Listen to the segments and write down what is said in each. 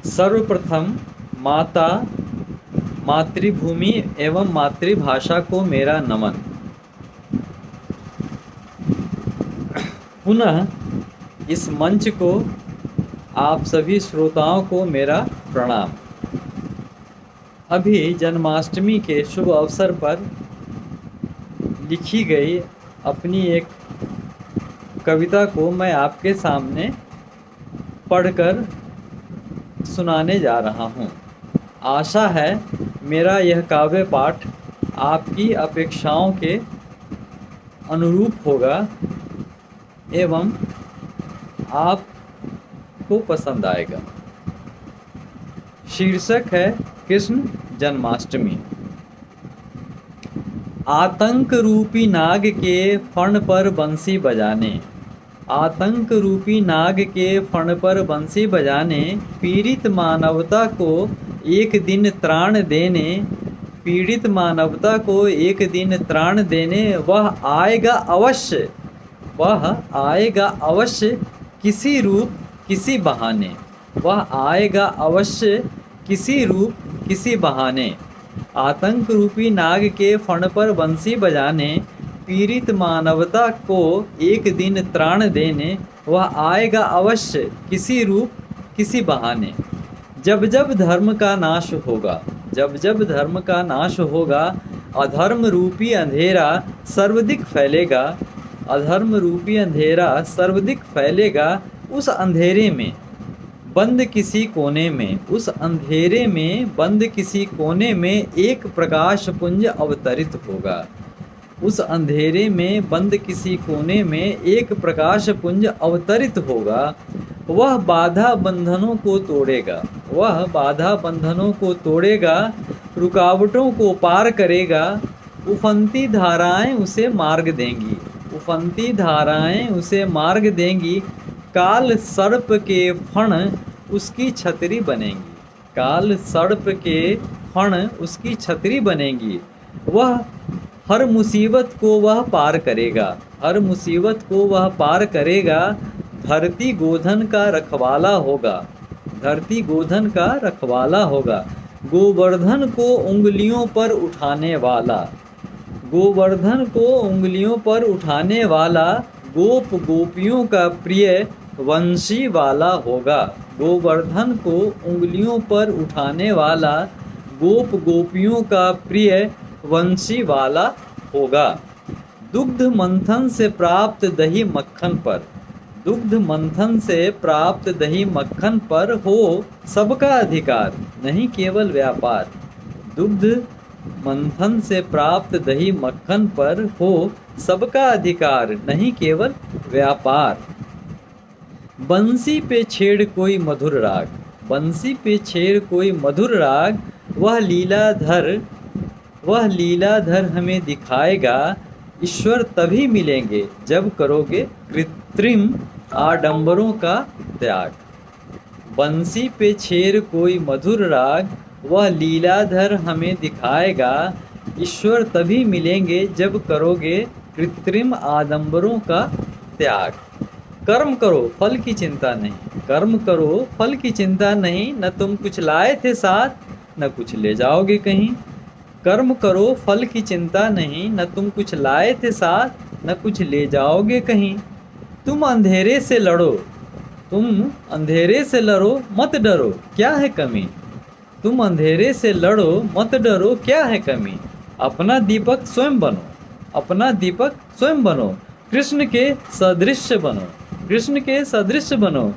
सर्वप्रथम माता, मातृभूमि एवं मातृभाषा को मेरा नमन। पुनः इस मंच को, आप सभी श्रोताओं को मेरा प्रणाम। अभी जन्माष्टमी के शुभ अवसर पर लिखी गई अपनी एक कविता को मैं आपके सामने पढ़कर सुनाने जा रहा हूँ। आशा है मेरा यह काव्य पाठ आपकी अपेक्षाओं के अनुरूप होगा एवं आपको पसंद आएगा। शीर्षक है कृष्ण जन्माष्टमी। आतंक रूपी नाग के फण पर बंसी बजाने, आतंक रूपी नाग के फण पर बंसी बजाने, पीड़ित मानवता को एक दिन त्राण देने, पीड़ित मानवता को एक दिन त्राण देने वह आएगा अवश्य, वह आएगा अवश्य किसी रूप किसी बहाने, वह आएगा अवश्य किसी रूप किसी बहाने। आतंक रूपी नाग के फण पर बंसी बजाने, पीड़ित मानवता को एक दिन त्राण देने वह आएगा अवश्य किसी रूप किसी बहाने। जब जब धर्म का नाश होगा, जब जब धर्म का नाश होगा, अधर्म रूपी अंधेरा सर्वाधिक फैलेगा, अधर्म रूपी अंधेरा सर्वाधिक फैलेगा। उस अंधेरे में बंद किसी कोने में, उस अंधेरे में बंद किसी कोने में एक प्रकाश पुंज अवतरित होगा, उस अंधेरे में बंद किसी कोने में एक प्रकाश पुंज अवतरित होगा। वह बाधा बंधनों को तोड़ेगा, वह बाधा बंधनों को तोड़ेगा, रुकावटों को पार करेगा। उफनती धाराएं उसे मार्ग देंगी, उफनती धाराएं उसे मार्ग देंगी। काल सर्प के फण उसकी छतरी बनेंगी, काल सर्प के फण उसकी छतरी बनेंगी। वह हर मुसीबत को वह पार करेगा, हर मुसीबत को वह पार करेगा। धरती गोधन का रखवाला होगा, धरती गोधन का रखवाला होगा। गोवर्धन को उंगलियों पर उठाने वाला, गोवर्धन को उंगलियों पर उठाने वाला, गोप गोपियों का प्रिय वंशी वाला होगा। गोवर्धन को उंगलियों पर उठाने वाला, गोप गोपियों का प्रिय वंशी वाला होगा। दुग्ध मंथन से प्राप्त दही मक्खन पर, दुग्ध मंथन से प्राप्त दही मक्खन पर हो सबका अधिकार, नहीं केवल व्यापार। दुग्ध मंथन से प्राप्त दही मक्खन पर हो सबका अधिकार, नहीं केवल व्यापार। बंसी पे छेड़ कोई मधुर राग, बंसी पे छेड़ कोई मधुर राग, वह लीलाधर, वह लीलाधर हमें दिखाएगा। ईश्वर तभी मिलेंगे जब करोगे कृत्रिम आडंबरों का त्याग। बंसी पे छेड़ कोई मधुर राग, वह लीलाधर हमें दिखाएगा। ईश्वर तभी मिलेंगे जब करोगे कृत्रिम आडंबरों का त्याग। कर्म करो फल की चिंता नहीं, कर्म करो फल की चिंता नहीं, न तुम कुछ लाए थे साथ न कुछ ले जाओगे कहीं। कर्म करो फल की चिंता नहीं, न तुम कुछ लाए थे साथ न कुछ ले जाओगे कहीं। तुम अंधेरे से लड़ो, तुम अंधेरे से लड़ो मत डरो क्या है कमी, तुम अंधेरे से लड़ो मत डरो क्या है कमी। अपना दीपक स्वयं बनो, अपना दीपक स्वयं बनो, कृष्ण के सदृश बनो, कृष्ण के सदृश बनो।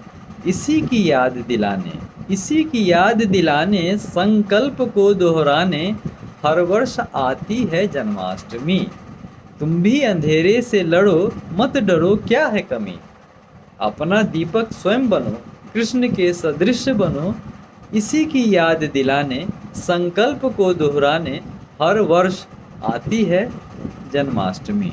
इसी की याद दिलाने, इसी की याद दिलाने, संकल्प को दोहराने हर वर्ष आती है जन्माष्टमी। तुम भी अंधेरे से लड़ो मत डरो क्या है कमी। अपना दीपक स्वयं बनो, कृष्ण के सदृश बनो। इसी की याद दिलाने, संकल्प को दोहराने हर वर्ष आती है जन्माष्टमी।